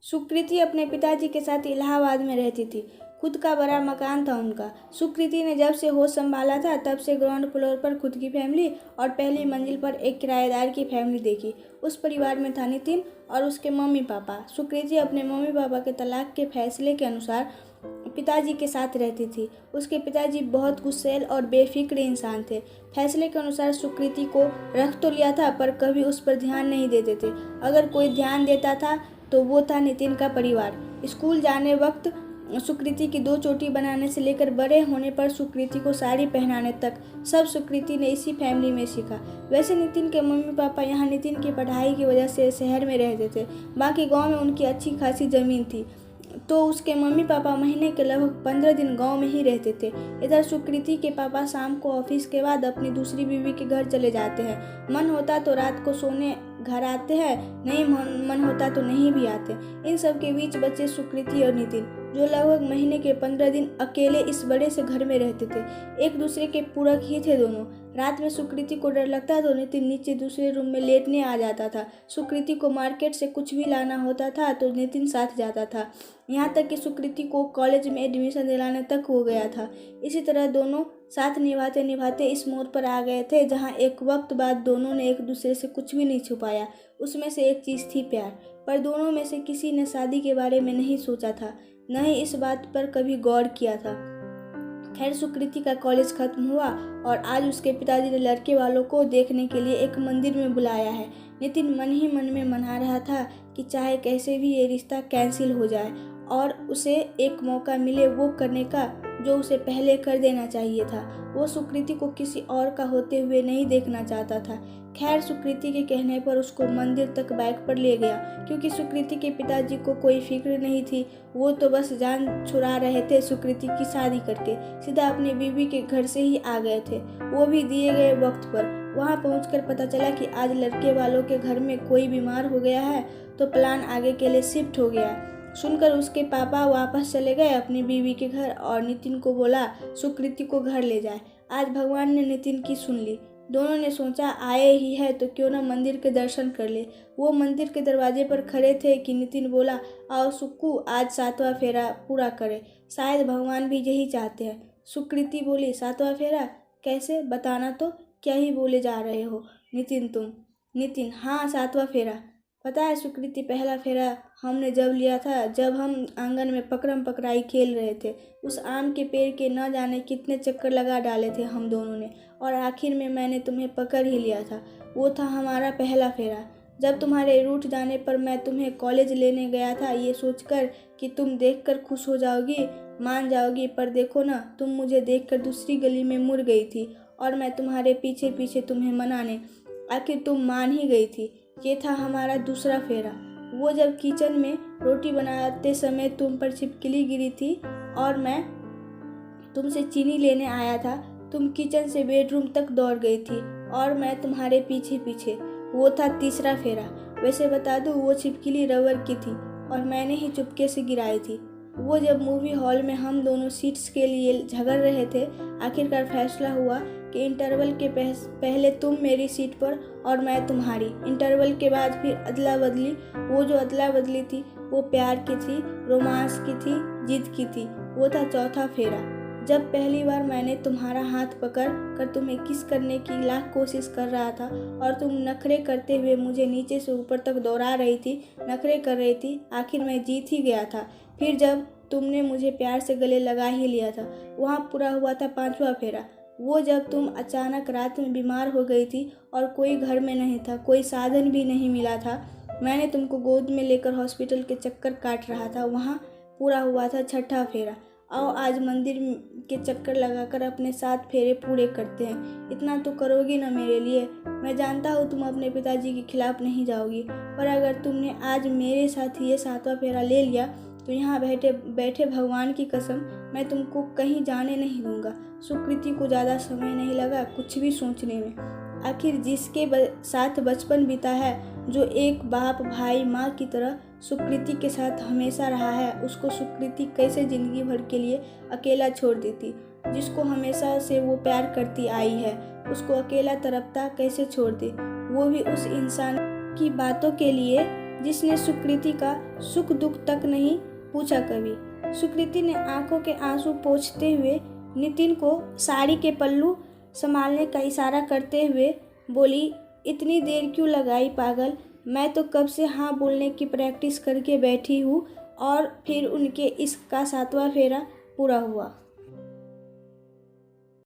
सुकृति अपने पिताजी के साथ इलाहाबाद में रहती थी। खुद का बड़ा मकान था उनका। सुकृति ने जब से होश संभाला था तब से ग्राउंड फ्लोर पर खुद की फैमिली और पहली मंजिल पर एक किराएदार की फैमिली देखी। उस परिवार में था नितिन और उसके मम्मी पापा। सुकृति अपने मम्मी पापा के तलाक के फैसले के अनुसार पिताजी के साथ रहती थी। उसके पिताजी बहुत गुस्सैल और बेफिक्र इंसान थे। फैसले के अनुसार सुकृति को रख तो लिया था पर कभी उस पर ध्यान नहीं देते थे। अगर कोई ध्यान देता था तो वो था नितिन का परिवार। स्कूल जाने वक्त सुकृति की 2 चोटी बनाने से लेकर बड़े होने पर सुकृति को साड़ी पहनाने तक सब सुकृति ने इसी फैमिली में सीखा। वैसे नितिन के मम्मी पापा यहाँ नितिन की पढ़ाई की वजह से शहर में रहते थे। बाकी गांव में उनकी अच्छी खासी ज़मीन थी तो उसके मम्मी पापा महीने के लगभग 15 दिन गांव में ही रहते थे। इधर सुकृति के पापा शाम को ऑफिस के बाद अपनी दूसरी बीवी के घर चले जाते हैं। मन होता तो रात को सोने घर आते हैं, नहीं मन होता तो नहीं भी आते। इन सब के बीच बचे सुकृति और नितिन, जो लगभग महीने के 15 दिन अकेले इस बड़े से घर में रहते थे। एक दूसरे के पूरक ही थे दोनों। रात में सुकृति को डर लगता तो नितिन नीचे दूसरे रूम में लेटने आ जाता था। सुकृति को मार्केट से कुछ भी लाना होता था तो नितिन साथ जाता था। यहाँ तक कि सुकृति को कॉलेज में एडमिशन दिलाने तक हो गया था। इसी तरह दोनों साथ निभाते निभाते इस मोड़ पर आ गए थे जहाँ एक वक्त बाद दोनों ने एक दूसरे से कुछ भी नहीं छुपाया। उसमें से एक चीज़ थी प्यार। पर दोनों में से किसी ने शादी के बारे में नहीं सोचा था, न ही इस बात पर कभी गौर किया था। खैर, सुकृति का कॉलेज खत्म हुआ और आज उसके पिताजी ने लड़के वालों को देखने के लिए एक मंदिर में बुलाया है। नितिन मन ही मन में मना रहा था कि चाहे कैसे भी ये रिश्ता कैंसिल हो जाए और उसे एक मौका मिले वो करने का जो उसे पहले कर देना चाहिए था। वो सुकृति को किसी और का होते हुए नहीं देखना चाहता था। खैर, सुकृति के कहने पर उसको मंदिर तक बाइक पर ले गया क्योंकि सुकृति के पिताजी को कोई फिक्र नहीं थी। वो तो बस जान छुड़ा रहे थे सुकृति की शादी करके सीधा अपनी बीवी के घर से ही आ गए थे, वो भी दिए गए वक्त पर। वहाँ पहुंचकर पता चला कि आज लड़के वालों के घर में कोई बीमार हो गया है तो प्लान आगे के लिए शिफ्ट हो गया। सुनकर उसके पापा वापस चले गए अपनी बीवी के घर और नितिन को बोला सुकृति को घर ले जाए। आज भगवान ने नितिन की सुन ली। दोनों ने सोचा आए ही है तो क्यों ना मंदिर के दर्शन कर ले। वो मंदिर के दरवाजे पर खड़े थे कि नितिन बोला, आओ सुक्कू, आज 7वां फेरा पूरा करे। शायद भगवान भी यही चाहते हैं। सुकृति बोली, 7वां फेरा कैसे, बताना तो, क्या ही बोले जा रहे हो नितिन तुम। नितिन, हाँ 7वां फेरा। पता है सुकृति, पहला फेरा हमने जब लिया था जब हम आंगन में पकड़म पकड़ाई खेल रहे थे। उस आम के पेड़ के न जाने कितने चक्कर लगा डाले थे हम दोनों ने और आखिर में मैंने तुम्हें पकड़ ही लिया था। वो था हमारा पहला फेरा। जब तुम्हारे रूठ जाने पर मैं तुम्हें कॉलेज लेने गया था ये सोचकर कि तुम देखकर खुश हो जाओगी, मान जाओगी, पर देखो ना, तुम मुझे देखकर दूसरी गली में मुड़ गई थी और मैं तुम्हारे पीछे पीछे तुम्हें मनाने। आखिर तुम मान ही गई थी। ये था हमारा दूसरा फेरा। वो जब किचन में रोटी बनाते समय तुम पर छिपकली गिरी थी और मैं तुमसे चीनी लेने आया था। तुम किचन से बेडरूम तक दौड़ गई थी और मैं तुम्हारे पीछे पीछे। वो था तीसरा फेरा। वैसे बता दूं, वो छिपकली रबर की थी और मैंने ही चुपके से गिराई थी। वो जब मूवी हॉल में हम दोनों सीट्स के लिए झगड़ रहे थे, आखिरकार फैसला हुआ कि इंटरवल के पहले तुम मेरी सीट पर और मैं तुम्हारी। इंटरवल के बाद फिर अदला बदली। वो जो अदला बदली थी वो प्यार की थी, रोमांस की थी, जिद की थी। वो था चौथा फेरा। जब पहली बार मैंने तुम्हारा हाथ पकड़ कर तुम्हें किस करने की लाख कोशिश कर रहा था और तुम नखरे करते हुए मुझे नीचे से ऊपर तक दौड़ा रही थी, नखरे कर रही थी, आखिर मैं जीत ही गया था। फिर जब तुमने मुझे प्यार से गले लगा ही लिया था, वहाँ पूरा हुआ था 5वां फेरा। वो जब तुम अचानक रात में बीमार हो गई थी और कोई घर में नहीं था, कोई साधन भी नहीं मिला था, मैंने तुमको गोद में लेकर हॉस्पिटल के चक्कर काट रहा था, वहाँ पूरा हुआ था 6ठा फेरा। आओ आज मंदिर के चक्कर लगाकर अपने 7 फेरे पूरे करते हैं। इतना तो करोगी ना मेरे लिए। मैं जानता हूँ तुम अपने पिताजी के खिलाफ नहीं जाओगी, पर अगर तुमने आज मेरे साथ ये 7वां फेरा ले लिया तो यहाँ बैठे बैठे भगवान की कसम मैं तुमको कहीं जाने नहीं दूंगा। सुकृति को ज़्यादा समय नहीं लगा कुछ भी सोचने में। आखिर जिसके साथ बचपन बीता है, जो एक बाप भाई माँ की तरह सुकृति के साथ हमेशा रहा है, उसको सुकृति कैसे ज़िंदगी भर के लिए अकेला छोड़ देती। जिसको हमेशा से वो प्यार करती आई है, उसको अकेला तड़पता कैसे छोड़ दे, वो भी उस इंसान की बातों के लिए जिसने सुकृति का सुख दुख तक नहीं पूछा कभी। सुकृति ने आंखों के आंसू पोंछते हुए नितिन को साड़ी के पल्लू संभालने का इशारा करते हुए बोली, इतनी देर क्यों लगाई पागल, मैं तो कब से हाँ बोलने की प्रैक्टिस करके बैठी हूँ। और फिर उनके इसका 7वां फेरा पूरा हुआ।